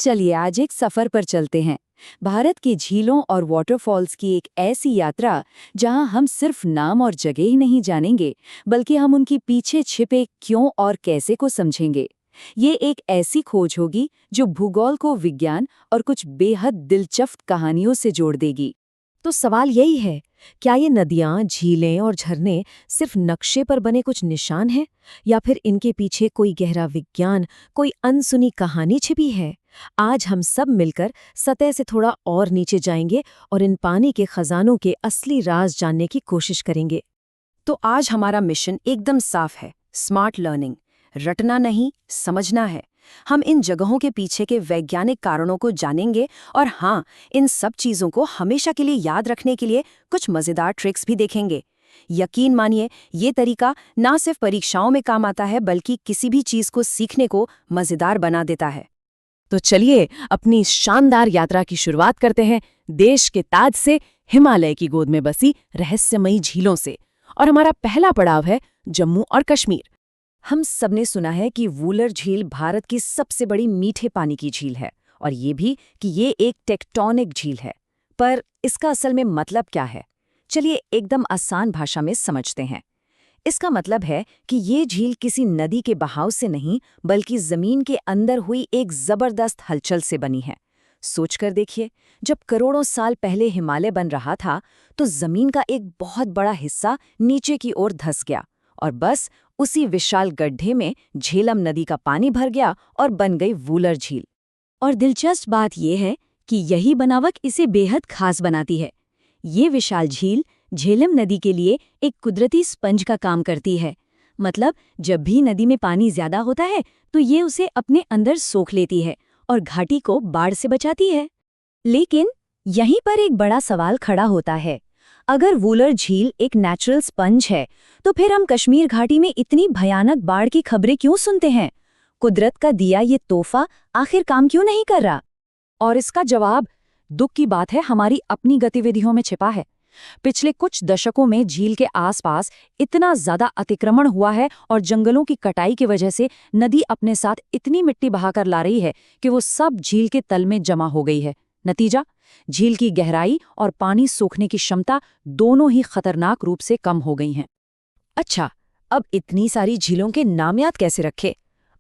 चलिए आज एक सफर पर चलते हैं। भारत की झीलों और वाटरफॉल्स की एक ऐसी यात्रा जहां हम सिर्फ नाम और जगह ही नहीं जानेंगे, बल्कि हम उनके पीछे छिपे क्यों और कैसे को समझेंगे। ये एक ऐसी खोज होगी जो भूगोल को विज्ञान और कुछ बेहद दिलचस्प कहानियों से जोड़ देगी। तो सवाल यही है, क्या ये नदियां, झीलें और झरने सिर्फ नक्शे पर बने कुछ निशान हैं, या फिर इनके पीछे कोई गहरा विज्ञान, कोई अनसुनी कहानी छिपी है? आज हम सब मिलकर सतह से थोड़ा और नीचे जाएंगे और इन पानी के खजानों के असली राज जानने की कोशिश करेंगे। तो आज हमारा मिशन एकदम साफ है, स्मार्ट लर्निंग। रटना नहीं, समझना है। हम इन जगहों के पीछे के वैज्ञानिक कारणों को जानेंगे और हाँ, इन सब चीज़ों को हमेशा के लिए याद रखने के लिए कुछ मज़ेदार ट्रिक्स भी देखेंगे। यकीन मानिए, ये तरीका ना सिर्फ परीक्षाओं में काम आता है, बल्कि किसी भी चीज़ को सीखने को मज़ेदार बना देता है। तो चलिए अपनी इस शानदार यात्रा की शुरुआत करते हैं देश के ताज से, हिमालय की गोद में बसी रहस्यमयी झीलों से। और हमारा पहला पड़ाव है जम्मू और कश्मीर। हम सबने सुना है कि वूलर झील भारत की सबसे बड़ी मीठे पानी की झील है, और ये भी कि ये एक टेक्टोनिक झील है। पर इसका असल में मतलब क्या है? चलिए एकदम आसान भाषा में समझते हैं। इसका मतलब है कि ये झील किसी नदी के बहाव से नहीं, बल्कि जमीन के अंदर हुई एक जबरदस्त हलचल से बनी है। सोचकर देखिए, जब करोड़ों साल पहले हिमालय बन रहा था, तो जमीन का एक बहुत बड़ा हिस्सा नीचे की ओर धंस गया, और बस उसी विशाल गड्ढे में झेलम नदी का पानी भर गया और बन गई वूलर झील। और दिलचस्प बात यह है कि यही बनावट इसे बेहद खास बनाती है। ये विशाल झील झेलम नदी के लिए एक कुदरती स्पंज का काम करती है। मतलब जब भी नदी में पानी ज्यादा होता है तो ये उसे अपने अंदर सोख लेती है और घाटी को बाढ़ से बचाती है। लेकिन यहीं पर एक बड़ा सवाल खड़ा होता है। अगर वूलर झील एक नेचुरल स्पंज है, तो फिर हम कश्मीर घाटी में इतनी भयानक बाढ़ की खबरें क्यों सुनते हैं? कुदरत का दिया ये तोहफा आखिर काम क्यों नहीं कर रहा? और इसका जवाब दुख की बात है, हमारी अपनी गतिविधियों में छिपा है। पिछले कुछ दशकों में झील के आसपास इतना ज्यादा अतिक्रमण हुआ है और जंगलों की कटाई की वजह से नदी अपने साथ इतनी मिट्टी बहाकर ला रही है कि वो सब झील के तल में जमा हो गई है। नतीजा, झील की गहराई और पानी सोखने की क्षमता दोनों ही खतरनाक रूप से कम हो गई हैं। अच्छा, अब इतनी सारी झीलों के नाम याद कैसे रखें?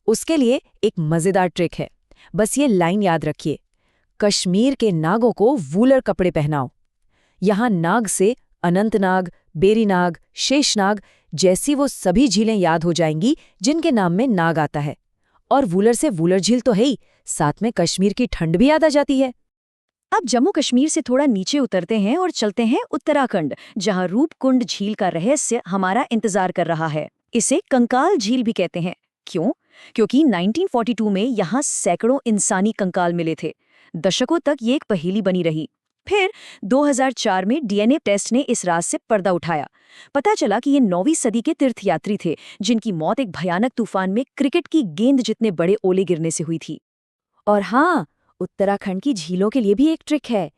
उसके लिए एक मजेदार ट्रिक है। बस ये लाइन याद रखिए, कश्मीर के नागों को वूलर कपड़े पहनाओ। यहाँ नाग से अनंतनाग, बेरीनाग, शेषनाग जैसी वो सभी झीलें याद हो जाएंगी जिनके नाम में नाग आता है। और वूलर से वूलर झील तो है ही, साथ में कश्मीर की ठंड भी याद आ जाती है। अब जम्मू कश्मीर से थोड़ा नीचे उतरते हैं और चलते हैं उत्तराखंड, जहां रूपकुंड झील का रहस्य हमारा इंतजार कर रहा है। इसे कंकाल झील भी कहते हैं। क्यों? क्योंकि 1942 में यहाँ सैकड़ों इंसानी कंकाल मिले थे। दशकों तक ये एक पहेली बनी रही। फिर 2004 में डीएनए टेस्ट ने इस राज से पर्दा उठाया। पता चला कि ये 9वीं सदी के तीर्थयात्री थे, जिनकी मौत एक भयानक तूफान में क्रिकेट की गेंद जितने बड़े ओले गिरने से हुई थी। और हाँ, उत्तराखंड की झीलों के लिए भी एक ट्रिक है।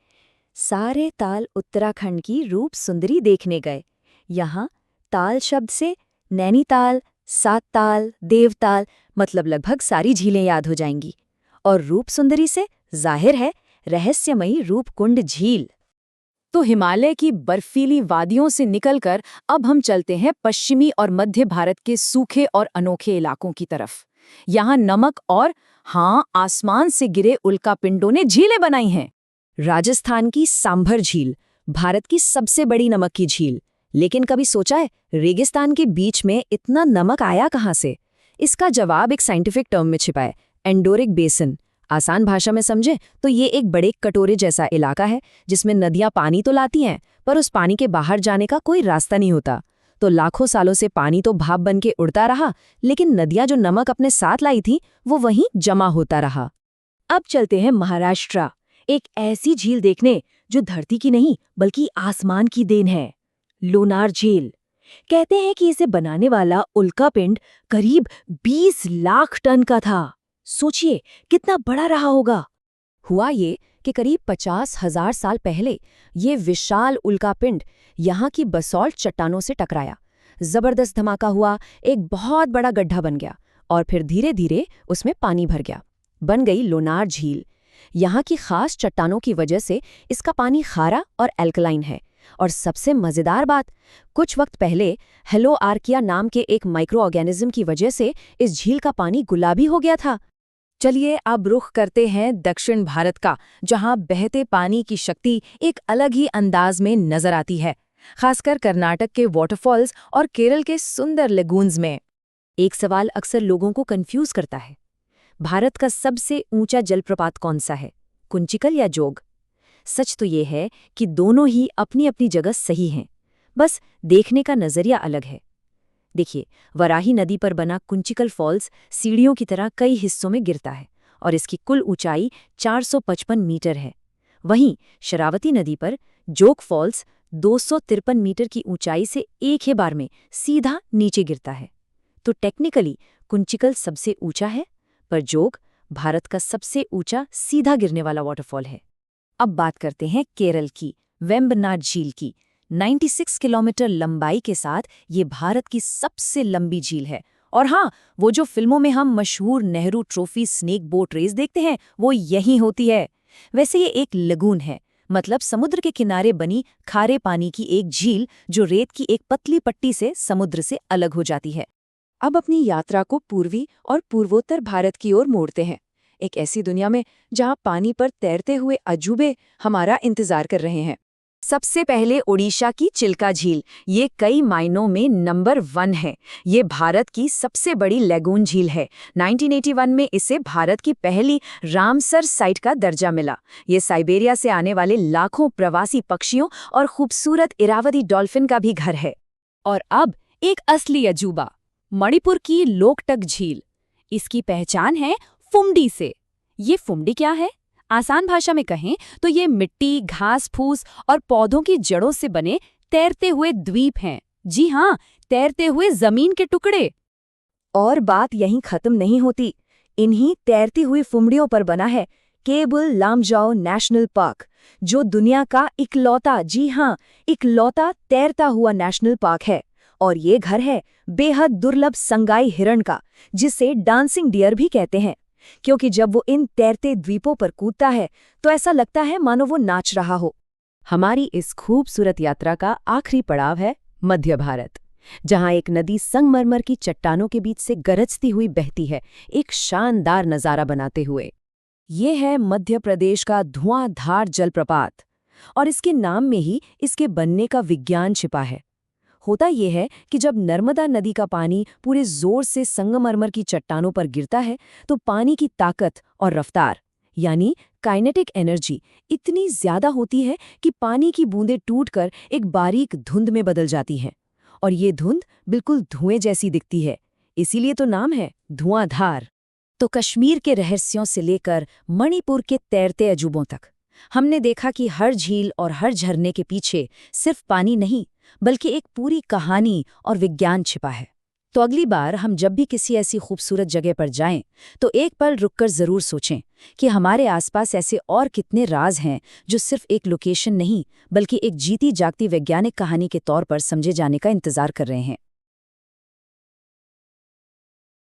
सारे ताल उत्तराखंड की रूप सुंदरी देखने गए। यहाँ ताल शब्द से नैनीताल, सात ताल, देवताल मतलब लगभग सारी झीलें याद हो जाएंगी। और रूप सुंदरी से जाहिर है रहस्यमयी रूपकुंड झील। तो हिमालय की बर्फीली वादियों से निकलकर अब हम चलते हैं पश्चिमी और मध्य भारत के सूखे और अनोखे इलाकों की तरफ। यहाँ नमक और हाँ, आसमान से गिरे उल्कापिंडों ने झीलें बनाई हैं। राजस्थान की सांभर झील भारत की सबसे बड़ी नमक की झील। लेकिन कभी सोचा है, रेगिस्तान के बीच में इतना नमक आया कहाँ से? इसका जवाब एक साइंटिफिक टर्म में छिपा है, एंडोरिक बेसिन। आसान भाषा में समझे तो ये एक बड़े कटोरे जैसा इलाका है जिसमें नदियां पानी तो लाती हैं, पर उस पानी के बाहर जाने का कोई रास्ता नहीं होता। तो लाखों सालों से पानी तो भाप बन के उड़ता रहा, लेकिन नदियां जो नमक अपने साथ लाई थी वो वहीं जमा होता रहा। अब चलते हैं महाराष्ट्र, एक ऐसी झील देखने जो धरती की नहीं बल्कि आसमान की देन है। लोनार झील। कहते हैं कि इसे बनाने वाला उल्कापिंड करीब 20 लाख टन का था। सोचिए कितना बड़ा रहा होगा। हुआ ये कि करीब 50,000 साल पहले ये विशाल उल्कापिंड यहाँ की बसॉल्ट चट्टानों से टकराया। जबरदस्त धमाका हुआ, एक बहुत बड़ा गड्ढा बन गया और फिर धीरे धीरे उसमें पानी भर गया। बन गई लोनार झील, यहाँ की खास चट्टानों की वजह से इसका पानी खारा और एल्कलाइन है। और सबसे मज़ेदार बात, कुछ वक्त पहले हेलो आर्किया नाम के एक माइक्रो ऑर्गेनिज्म की वजह से इस झील का पानी गुलाबी हो गया था। चलिए अब रुख करते हैं दक्षिण भारत का, जहां बहते पानी की शक्ति एक अलग ही अंदाज में नजर आती है, खासकर कर्नाटक के वाटरफॉल्स और केरल के सुंदर लेगून्स में। एक सवाल अक्सर लोगों को कंफ्यूज करता है, भारत का सबसे ऊंचा जलप्रपात कौन सा है, कुंचिकल या जोग? सच तो ये है कि दोनों ही अपनी अपनी जगह सही हैं, बस देखने का नजरिया अलग है। देखिए, वराही नदी पर बना कुंचिकल फॉल्स सीढ़ियों की तरह कई हिस्सों में गिरता है और इसकी कुल ऊंचाई 455 मीटर है। वहीं शरावती नदी पर जोग फॉल्स 253 मीटर की ऊंचाई से एक ही बार में सीधा नीचे गिरता है। तो टेक्निकली कुंचिकल सबसे ऊंचा है, पर जोग भारत का सबसे ऊंचा सीधा गिरने वाला वाटरफॉल है। अब बात करते हैं केरल की वेम्बनाड झील की। 96 किलोमीटर लंबाई के साथ ये भारत की सबसे लंबी झील है। और हाँ, वो जो फिल्मों में हम मशहूर Nehru trophy snake boat race देखते हैं, वो यहीं होती है। वैसे ये एक लगून है, मतलब समुद्र के किनारे बनी खारे पानी की एक झील जो रेत की एक पतली पट्टी से समुद्र से अलग हो जाती है। अब अपनी यात्रा को पूर्वी और पूर्वोत्तर भारत की ओर मोड़ते हैं, एक ऐसी दुनिया में जहां पानी पर तैरते हुए अजूबे हमारा इंतजार कर रहे हैं। सबसे पहले ओडिशा की चिल्का झील, ये कई मायनों में नंबर 1 है। ये भारत की सबसे बड़ी लेगून झील है। 1981 में इसे भारत की पहली रामसर साइट का दर्जा मिला। ये साइबेरिया से आने वाले लाखों प्रवासी पक्षियों और खूबसूरत इरावदी डॉल्फिन का भी घर है। और अब एक असली अजूबा, मणिपुर की लोकटक झील। इसकी पहचान है फुमडी से। ये फुमडी क्या है? आसान भाषा में कहें तो ये मिट्टी, घास फूस और पौधों की जड़ों से बने तैरते हुए द्वीप हैं। जी हाँ, तैरते हुए जमीन के टुकड़े। और बात यहीं खत्म नहीं होती। इन्हीं तैरती हुई फुमड़ियों पर बना है केबुल लामजाओ नेशनल पार्क, जो दुनिया का इकलौता, जी हाँ, इकलौता तैरता हुआ नेशनल पार्क है। और ये घर है बेहद दुर्लभ संगाई हिरण का, जिसे डांसिंग डियर भी कहते हैं, क्योंकि जब वो इन तैरते द्वीपों पर कूदता है तो ऐसा लगता है मानो वो नाच रहा हो। हमारी इस खूबसूरत यात्रा का आखिरी पड़ाव है मध्य भारत, जहां एक नदी संगमरमर की चट्टानों के बीच से गरजती हुई बहती है, एक शानदार नजारा बनाते हुए। ये है मध्य प्रदेश का धुआंधार जलप्रपात, और इसके नाम में ही इसके बनने का विज्ञान छिपा है। होता यह है कि जब नर्मदा नदी का पानी पूरे जोर से संगमरमर की चट्टानों पर गिरता है तो पानी की ताकत और रफ्तार, यानी काइनेटिक एनर्जी, इतनी ज्यादा होती है कि पानी की बूंदें टूटकर एक बारीक धुंध में बदल जाती हैं। और ये धुंध बिल्कुल धुएं जैसी दिखती है, इसीलिए तो नाम है धुआंधार। तो कश्मीर के रहस्यों से लेकर मणिपुर के तैरते अजूबों तक हमने देखा कि हर झील और हर झरने के पीछे सिर्फ पानी नहीं, बल्कि एक पूरी कहानी और विज्ञान छिपा है। तो अगली बार हम जब भी किसी ऐसी खूबसूरत जगह पर जाएं, तो एक पल रुककर जरूर सोचें कि हमारे आसपास ऐसे और कितने राज हैं जो सिर्फ एक लोकेशन नहीं, बल्कि एक जीती जागती वैज्ञानिक कहानी के तौर पर समझे जाने का इंतजार कर रहे हैं।